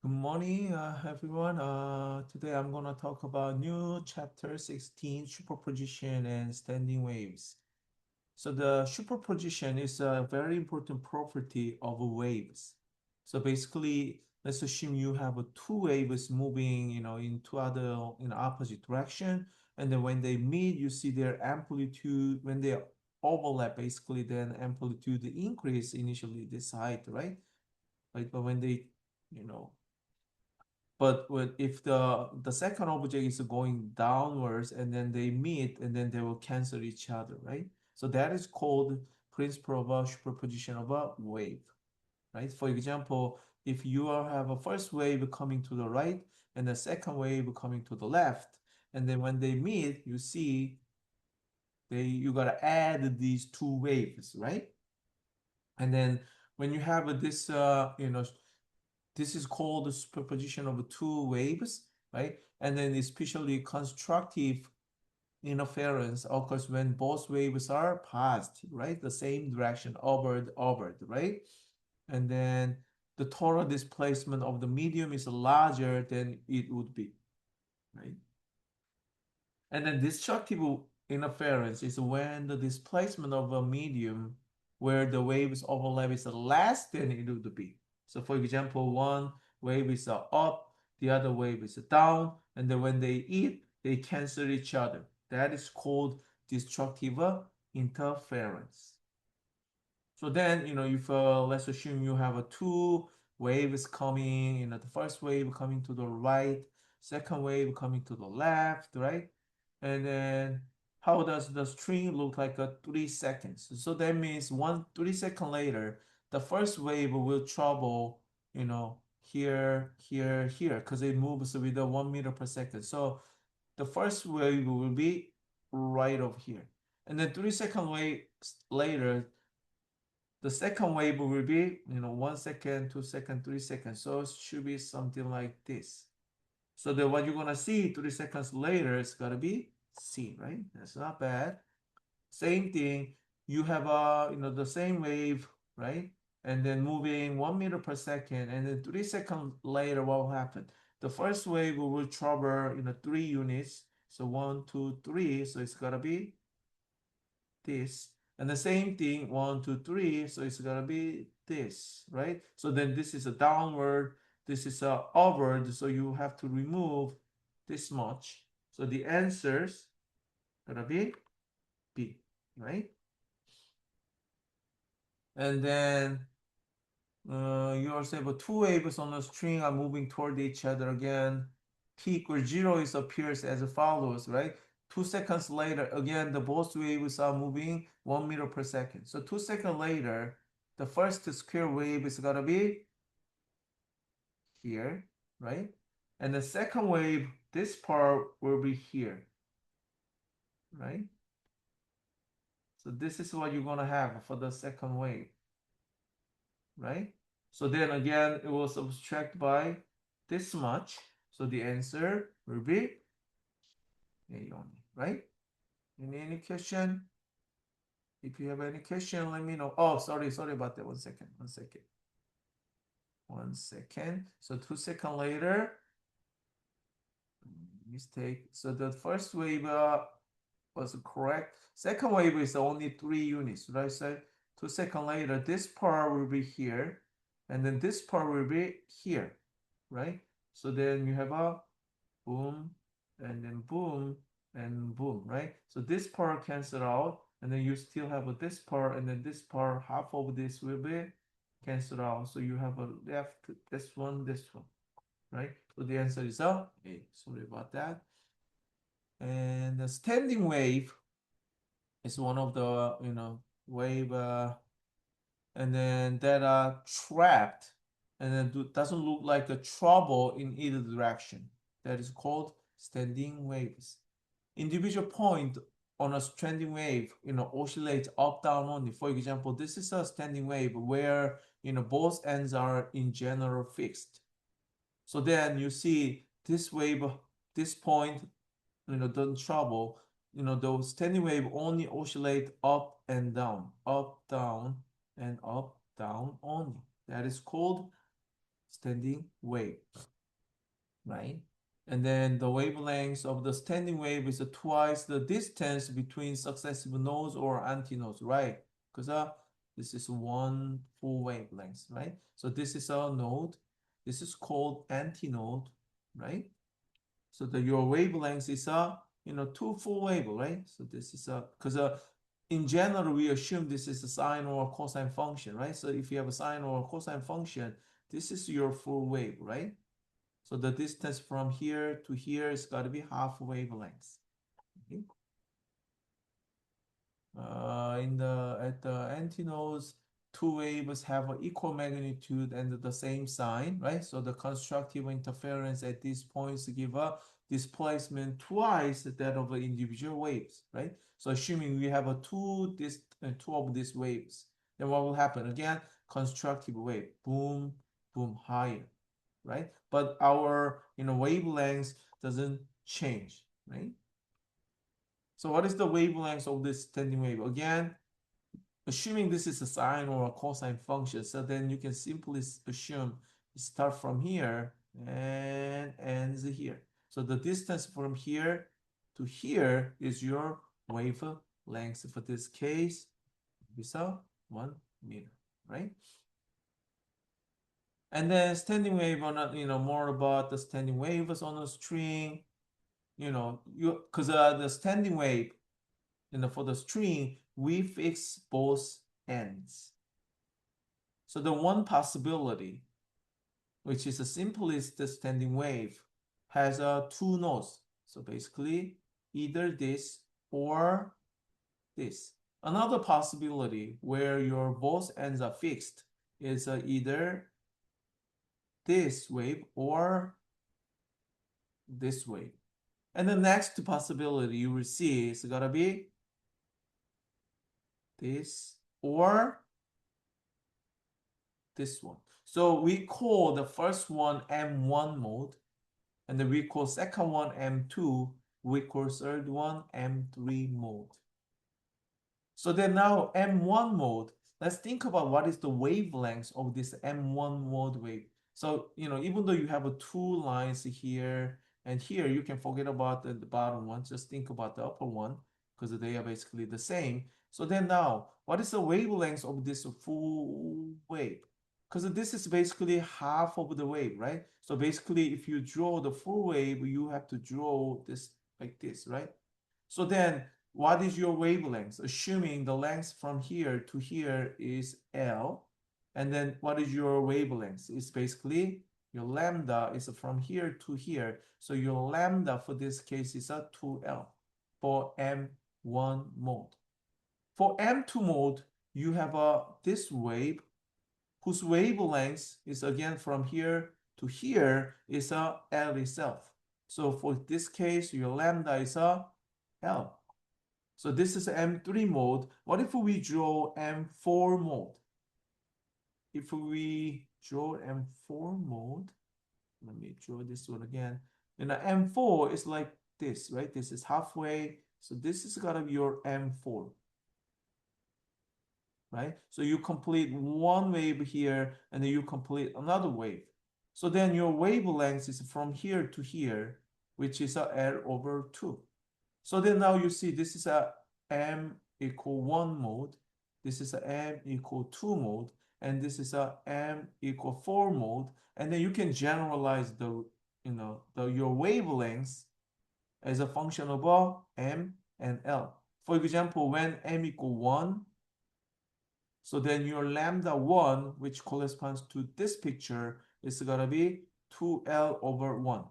Good morning, everyone. Today I'm going to talk about new chapter 16, superposition and standing waves. So the superposition is a very important property of waves. So basically, let's assume you have two waves moving, in two other in opposite direction, and then when they meet, you see their amplitude. When they overlap, basically, then amplitude increase initially this height, right? Right, but when they, you know, if the second object is going downwards and then they meet and then they will cancel each other, right? So that is called principle of a superposition of a wave, right? For example, if you have a first wave coming to the right and the second wave coming to the left, and then when they meet, you see you gotta add these two waves, right? And then when you have this, this is called the superposition of two waves, right? And then especially constructive interference occurs when both waves are positive, right? The same direction, upward, right? And then the total displacement of the medium is larger than it would be, right? And then destructive interference is when the displacement of a medium where the waves overlap is less than it would be. So for example, one wave is up, the other wave is down, and then when they eat, they cancel each other. That is called destructive interference. So then, if let's assume you have a two waves coming, the first wave coming to the right, second wave coming to the left, right? And then how does the string look like 3 seconds? So that means 3 seconds later, the first wave will travel, here, because it moves with a 1 meter per second. So the first wave will be right over here. And then 3 second wave later, the second wave will be, 1 second, 2 second, 3 seconds. So it should be something like this. So then what you're gonna see 3 seconds later is gonna be C, right? That's not bad. Same thing, you have the same wave, right? And then moving 1 meter per second, and then 3 seconds later, what will happen? The first wave will travel 3 units. So 1, 2, 3. So it's gonna be this. And the same thing, 1, 2, 3. So it's gonna be this, right? So then this is a downward, this is a upward. So you have to remove this much. So the answer's gonna be B, right? And then you also have two waves on the string are moving toward each other again. T equals 0 is appears as follows, right? 2 seconds later, again, the both waves are moving 1 meter per second. So 2 seconds later, the first square wave is gonna be here, right? And the second wave, this part will be here, right? So this is what you're gonna have for the second wave, right? So then again, it will subtract by this much. So the answer will be A only, right? Any question? If you have any question, let me know. Oh, sorry about that. 1 second. So 2 seconds later, mistake. So the first wave was correct. Second wave is only 3 units, right? So 2 seconds later, this part will be here, and then this part will be here, right? So then you have a boom, and then boom, and boom, right? So this part cancel out, and then you still have this part, and then this part, half of this will be canceled out. So you have a left this one, right? So the answer is A. Sorry about that. And the standing wave is one of the, wave, and then that are trapped, and then doesn't look like a trouble in either direction. That is called standing waves. Individual point on a standing wave, oscillate up, down only. For example, this is a standing wave where, both ends are in general fixed. So then you see this wave, this point, doesn't trouble. The standing wave only oscillate up and down, and up, down only. That is called standing wave, right? And then the wavelength of the standing wave is twice the distance between successive nodes or antinodes, right? Because this is one full wavelength, right? So this is a node. This is called antinode, right? So your wavelength is two full wave, right? So this is because in general we assume this is a sine or a cosine function, right? So if you have a sine or a cosine function, this is your full wave, right? So the distance from here to here is got to be half wavelength. Okay. At the antinodes, two waves have an equal magnitude and the same sign, right? So the constructive interference at these points give a displacement twice that of the individual waves, right? So assuming we have two of these waves, then what will happen? Again, constructive wave, boom, boom, higher, right? But our wavelength doesn't change, right? So what is the wavelength of this standing wave? Again, assuming this is a sine or a cosine function, so then you can simply assume it starts from here and ends here. So the distance from here to here is your wavelength for this case. It's 1 meter, right? And then standing wave on more about the standing waves on a string. Because the standing wave, for the string, we fix both ends. So the one possibility, which is the simplest standing wave, has two nodes. So basically, either this or this. Another possibility where your both ends are fixed is either this wave or this wave. And the next possibility you will see is gonna be this or this one. So we call the first one M1 mode, and then we call second one M2, we call third one M3 mode. So then now M1 mode, let's think about what is the wavelength of this M1 mode wave. So, even though you have two lines here and here, you can forget about the bottom one, just think about the upper one, because they are basically the same. So then now, what is the wavelength of this full wave? Because this is basically half of the wave, right? So basically, if you draw the full wave, you have to draw this like this, right? So then, what is your wavelength? Assuming the length from here to here is L, and then what is your wavelength? It's basically your lambda is from here to here. So your lambda for this case is a 2L for M1 mode. For M2 mode, you have this wave whose wavelength is again from here to here is a L itself. So for this case, your lambda is a L. So this is M3 mode. What if we draw M4 mode? If we draw M4 mode, let me draw this one again. And M4 is like this, right? This is halfway. So this is gonna be your M4, right? So you complete one wave here, and then you complete another wave. So then your wavelength is from here to here, which is a L over 2. So then now you see this is a M equal 1 mode, this is a M equal 2 mode, and this is a M equal 4 mode. And then you can generalize your wavelengths as a function of M and L. For example, when M equal 1, so then your lambda 1, which corresponds to this picture, is gonna be 2L over 1.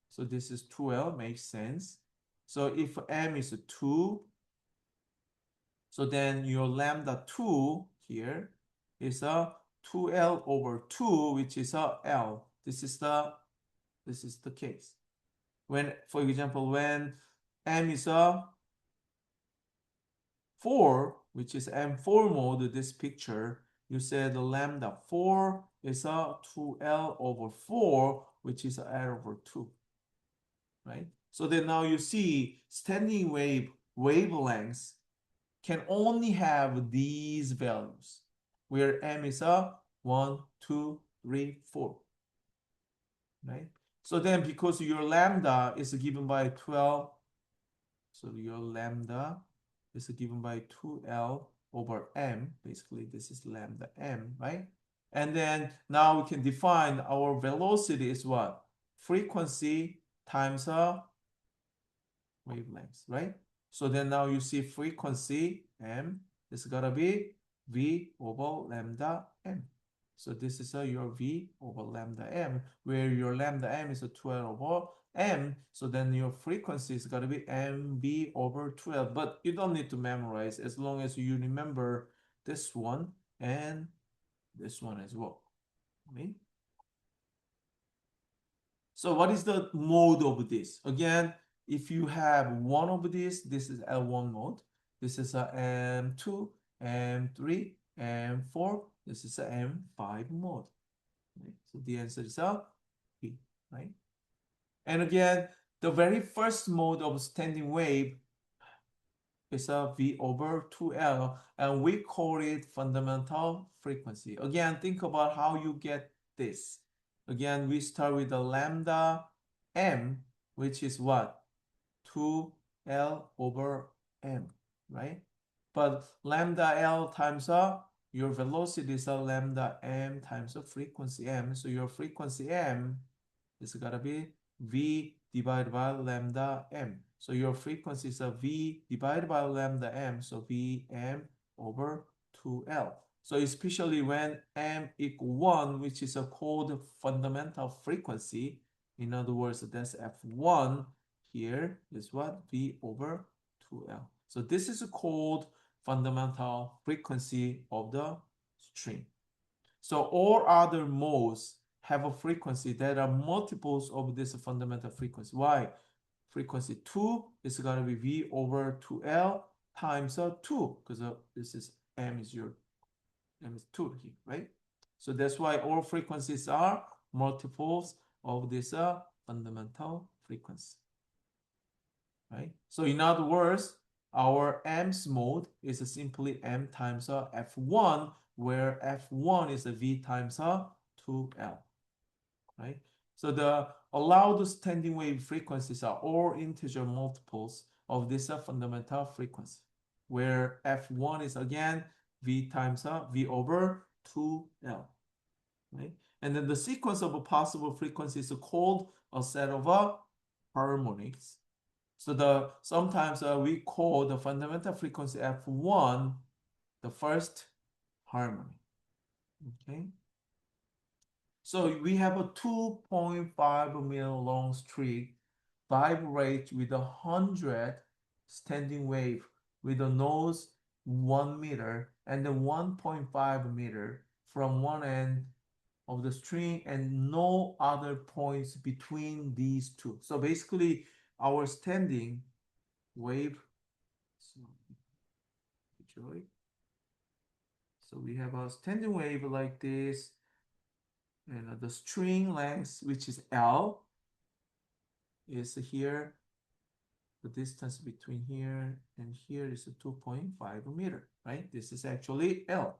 So this is 2L, makes sense. So if M is 2, so then your lambda 2 here is a 2L over 2, which is a L. This is the case. When, for example, when M is a 4, which is M4 mode, this picture, you said the lambda 4 is a 2L over 4, which is L over 2, right? So then now you see standing wave wavelengths can only have these values, where M is a 1, 2, 3, 4. right? So then because your lambda is given by 12, so your lambda is given by 2L over m. Basically, this is lambda m, right? And then now we can define our velocity is what? Frequency times a wavelength, right? So then now you see frequency m is gonna be v over lambda m. So this is your v over lambda m, where your lambda m is a 12 over m. So then your frequency is gonna be mv over 12. But you don't need to memorize as long as you remember this one and this one as well. Okay? So what is the mode of this? Again, if you have one of this is L1 mode. This is a M2, M3, M4. This is a M5 mode. Right? So the answer is a B, right? And again, the very first mode of standing wave is a V over 2L, and we call it fundamental frequency. Again, think about how you get this. Again, we start with the lambda m, which is what? 2L over m, right? But lambda L times your velocity is a lambda m times the frequency m. So your frequency m is gonna be V divided by lambda m. So your frequency is a V divided by lambda m. So Vm over 2L. So especially when m equal 1, which is a called fundamental frequency. In other words, that's F1. Here is what? V over 2L. So this is called fundamental frequency of the string. So all other modes have a frequency that are multiples of this fundamental frequency. Why? Frequency 2 is going to be V over 2L times 2, because this is M is 2 here, right? So that's why all frequencies are multiples of this fundamental frequency, right? So in other words, our M's mode is simply M times F1, where F1 is a V times 2L, right? So the allowed standing wave frequencies are all integer multiples of this fundamental frequency, where F1 is again V times V over 2L, right? And then the sequence of possible frequencies is called a set of harmonics. So sometimes we call the fundamental frequency F1 the first harmony. Okay. So we have a 2.5 meter long streak vibrate with 100 standing wave with a nose 1 meter and then 1.5 meter from one end of the string and no other points between these two. So basically our standing wave, so we have a standing wave like this, and the string length, which is L, is here. The distance between here and here is a 2.5 meter, right? This is actually L,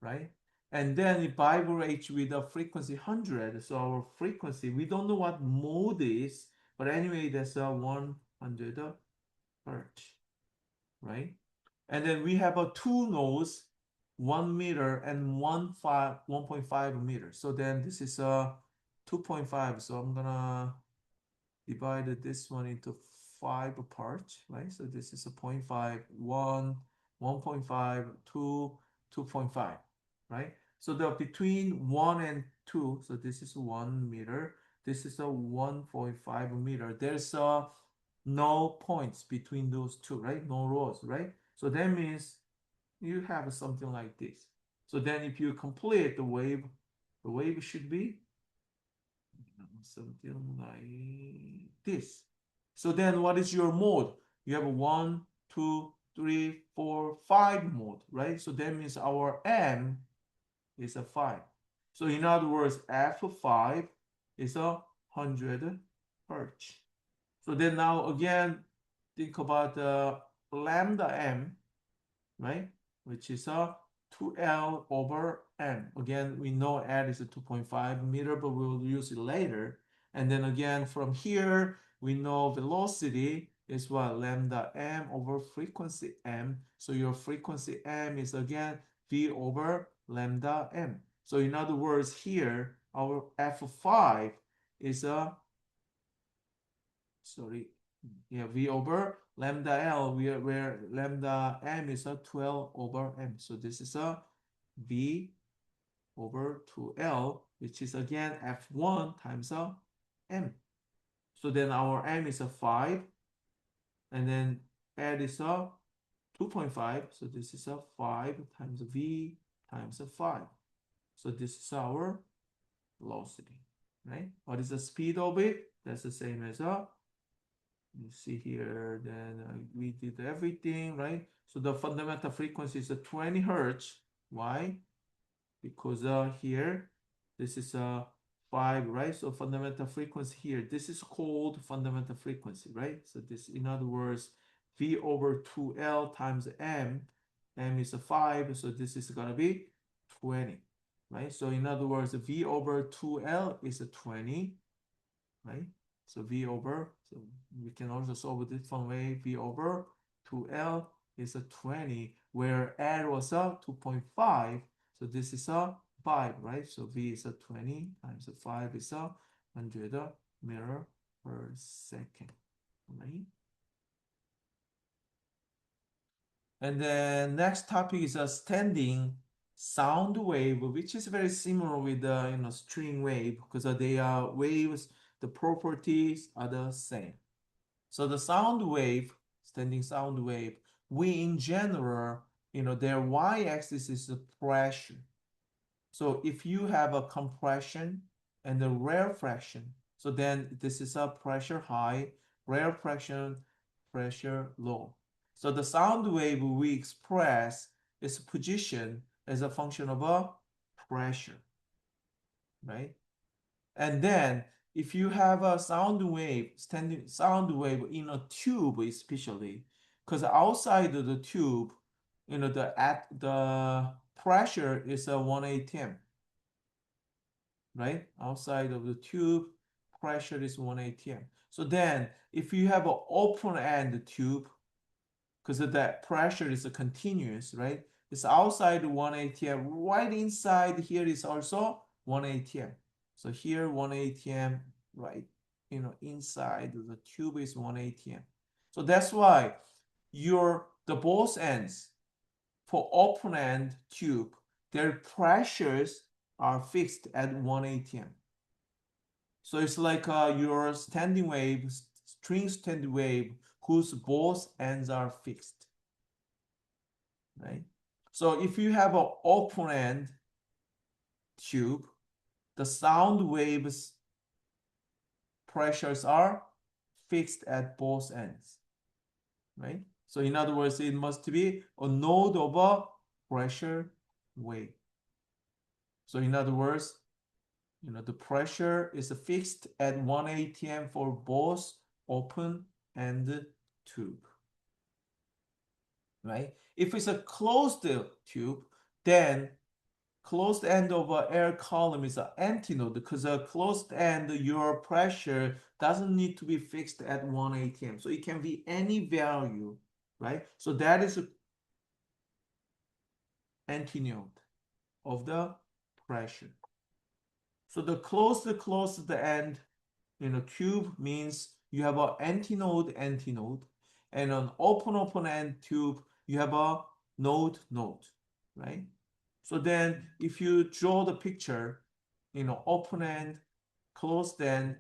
right? And then it vibrates with a frequency 100. So our frequency, we don't know what mode is, but anyway, that's a 100 hertz, right? And then we have a two nodes, 1 meter and 1.5 meters. So then this is a 2.5. So I'm gonna divide this one into 5 parts, right? So this is a 0.5, 1, 1.5, 2, 2.5, right? So the between 1 and 2, so this is 1 meter, this is a 1.5 meter. There's no points between those two, right? No rows, right? So that means you have something like this. So then if you complete the wave should be something like this. So then what is your mode? You have 1, 2, 3, 4, 5 mode, right? So that means our M is a 5. So in other words, F5 is 100 hertz. So then now again, think about the lambda M, right? Which is a 2L over M. Again, we know L is a 2.5 meter, but we'll use it later. And then again, from here, we know velocity is what? Lambda m over frequency m. So your frequency m is again v over lambda m. So in other words, here, our f5 is v over lambda L, where lambda m is a 12 over m. So this is a v over 2L, which is again f1 times a m. So then our m is a 5, and then L is a 2.5. So this is a 5 times v times a 5. So this is our velocity, right? What is the speed of it? That's the same as you see here, then we did everything, right? So the fundamental frequency is 20 hertz. Why? Because here, this is 5, right? So fundamental frequency here, this is called fundamental frequency, right? So this, in other words, V over 2L times M is a 5, so this is gonna be 20, right? So in other words, V over 2L is a 20, right? So V over, so we can also solve it different way. V over 2L is a 20, where L was a 2.5. So this is a 5, right? So V is a 20 times a 5 is a 100 meter per second, right? And then next topic is a standing sound wave, which is very similar with the string wave, because they are waves, the properties are the same. So the sound wave, standing sound wave, we in general, their y-axis is the pressure. So if you have a compression and a rarefaction, so then this is a pressure high, rarefaction, pressure low. So the sound wave we express its position as a function of a pressure, right? And then if you have a sound wave, standing sound wave in a tube especially, because outside of the tube, the pressure is a 1 atm, right? Outside of the tube, pressure is 1 atm. So then if you have an open end tube, because that pressure is a continuous, right? It's outside 1 atm. Right inside here is also 1 atm. So here 1 atm, right? Inside the tube is 1 atm. So that's why the both ends for open end tube, their pressures are fixed at 1 atm. So it's like your standing wave, string standing wave, whose both ends are fixed, right? So if you have an open end tube, the sound waves pressures are fixed at both ends, right? So in other words, it must be a node of a pressure wave. So in other words, the pressure is fixed at 1 atm for both open and tube, right? If it's a closed tube, then closed end of an air column is an antinode, because a closed end, your pressure doesn't need to be fixed at 1 atm. So it can be any value, right? So that is an antinode of the pressure. So the closed end tube means you have an antinode, and an open end tube, you have a node, right? So then if you draw the picture, open end, closed end,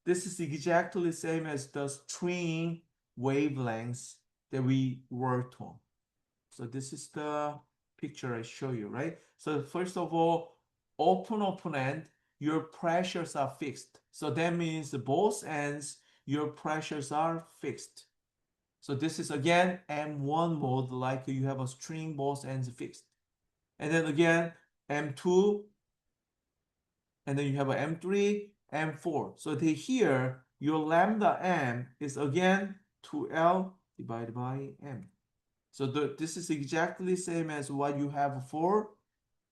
this is exactly the same as the string wavelengths that we worked on. So this is the picture I show you, right? So first of all, open end, your pressures are fixed. So that means both ends, your pressures are fixed. So this is again M1 mode, like you have a string, both ends fixed. And then again, M2, and then you have a M3, M4. So here, your lambda m is again 2L divided by m. So this is exactly the same as what you have for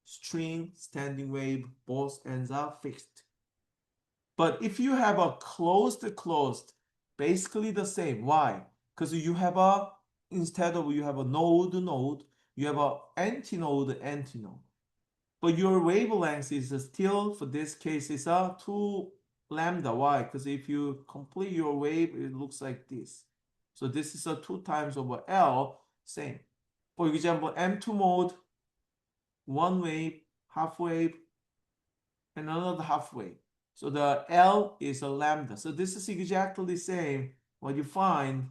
string standing wave, both ends are fixed. But if you have a closed, basically the same. Why? Because you have instead of you have a node, you have a antinode. But your wavelength is still, for this case, is a 2 lambda. Why? Because if you complete your wave, it looks like this. So this is a 2 times over L, same. For example, M2 mode, one wave, half wave, and another half wave. So the L is a lambda. So this is exactly the same what you find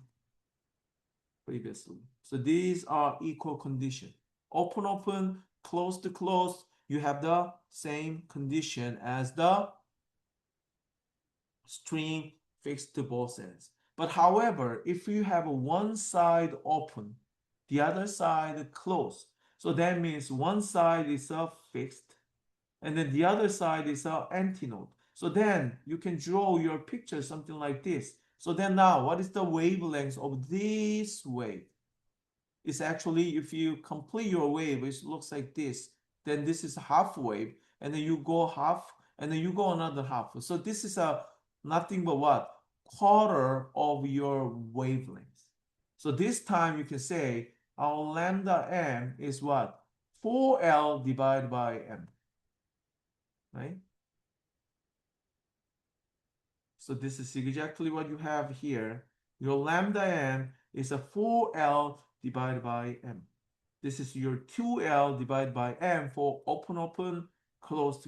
previously. So these are equal condition. Open, closed, you have the same condition as the string fixed to both ends. But however, if you have one side open, the other side closed, so that means one side is fixed, and then the other side is antinode. So then you can draw your picture something like this. So then now, what is the wavelength of this wave? It's actually, if you complete your wave, it looks like this. Then this is half wave, and then you go half, and then you go another half. So this is nothing but what? Quarter of your wavelength. So this time you can say our lambda m is what? 4L divided by m, right? So this is exactly what you have here. Your lambda m is a 4L divided by m. This is your 2L divided by m for open, closed.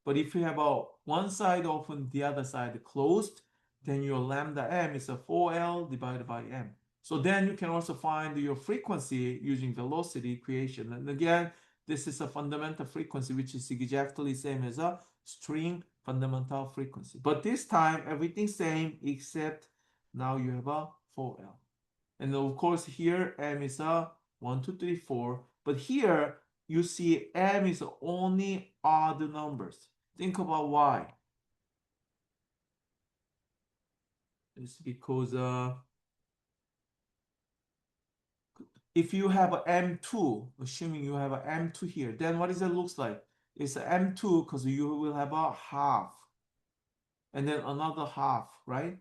But if you have one side open, the other side closed, then your lambda m is a 4L divided by m. So then you can also find your frequency using velocity equation. And again, this is a fundamental frequency, which is exactly the same as a string fundamental frequency. But this time, everything same except now you have a 4L. And of course, here m is a 1, 2, 3, 4. But here you see m is only odd numbers. Think about why. It's because if you have a M2, assuming you have a M2 here, then what does it looks like? It's a M2 because you will have a half and then another half, right?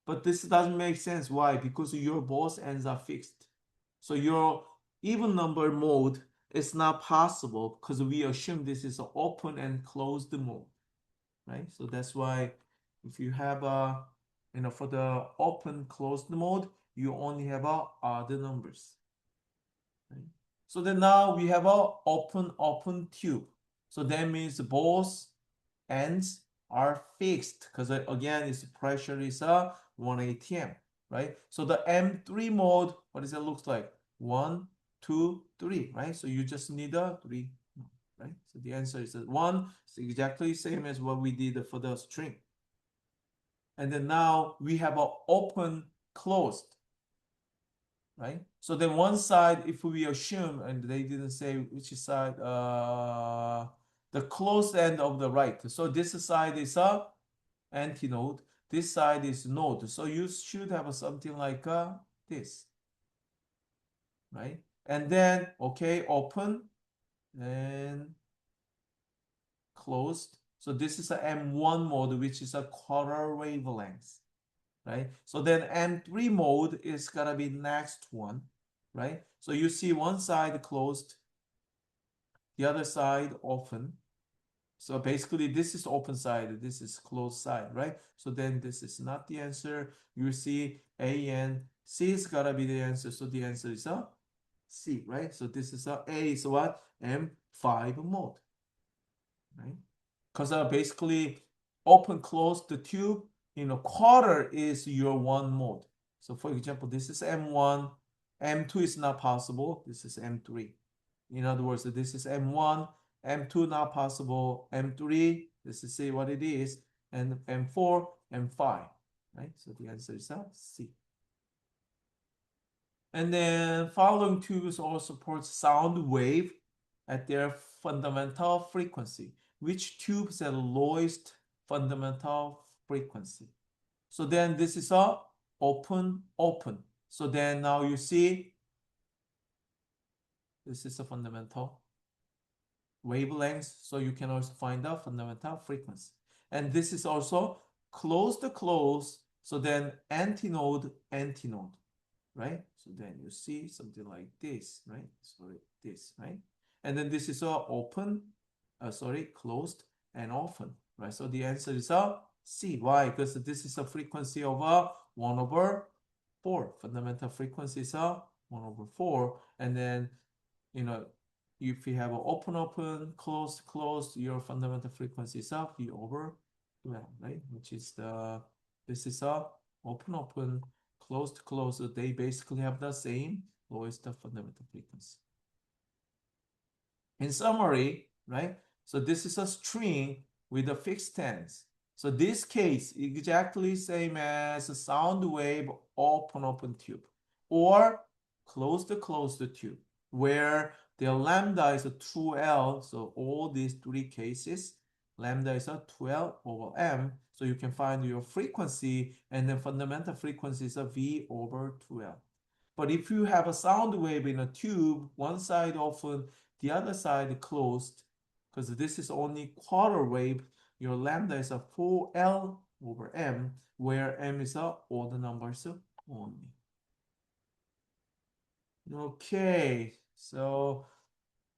But this doesn't make sense. Why? Because your both ends are fixed. So your even number mode is not possible because we assume this is an open and closed mode, right? So that's why if you have for the open closed mode, you only have odd numbers. Right? So then now we have a open tube. So that means both ends are fixed because again, its pressure is 1 atm, right? So the M3 mode, what does it look like? 1, 2, 3, right? So you just need a 3, right? So the answer is 1. It's exactly the same as what we did for the string. And then now we have an open closed, right? So then one side, if we assume, and they didn't say which side, the closed end of the right. So this side is a antinode, this side is node. So you should have something like this, right? And then, okay, open and closed. So this is a M1 mode, which is a quarter wavelength, right? So then M3 mode is gonna be next one, right? So you see one side closed, the other side open. So basically this is open side, this is closed side, right? So then this is not the answer. You see A and C is gonna be the answer. So the answer is a C, right? So this is a is what? M5 mode, right? Because basically open close the tube, quarter is your one mode. So for example, this is M1, M2 is not possible. This is M3. In other words, this is M1, M2 not possible, M3, this is say what it is, and M4, M5, right? So the answer is C. And then following tubes all support sound wave at their fundamental frequency. Which tubes at lowest fundamental frequency? So then this is a open. So then now you see this is a fundamental wavelength. So you can also find out fundamental frequency. And this is also close to close. So then antinode, antinode, right? So then you see something like this, right? Sorry, this, right? And then this is open, closed and open, right? So the answer is C. Why? Because this is a frequency of 1 over 4. Fundamental frequency is 1 over 4. And then, you know, if you have an open, open, closed, closed, your fundamental frequency is V over 12, right? Which is this is open, open, closed, closed. They basically have the same lowest fundamental frequency. In summary, right? So this is a string with a fixed tense. So this case exactly same as a sound wave open tube or closed tube where the lambda is a 2L. So all these three cases, lambda is a 2L over M. So you can find your frequency and then fundamental frequency is a V over 2L. But if you have a sound wave in a tube, one side open, the other side closed, because this is only quarter wave, your lambda is a 4L over M, where M is a odd numbers only. Okay, so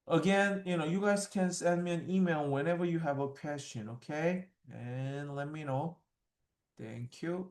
again, you guys can send me an email whenever you have a question, okay? And let me know. Thank you.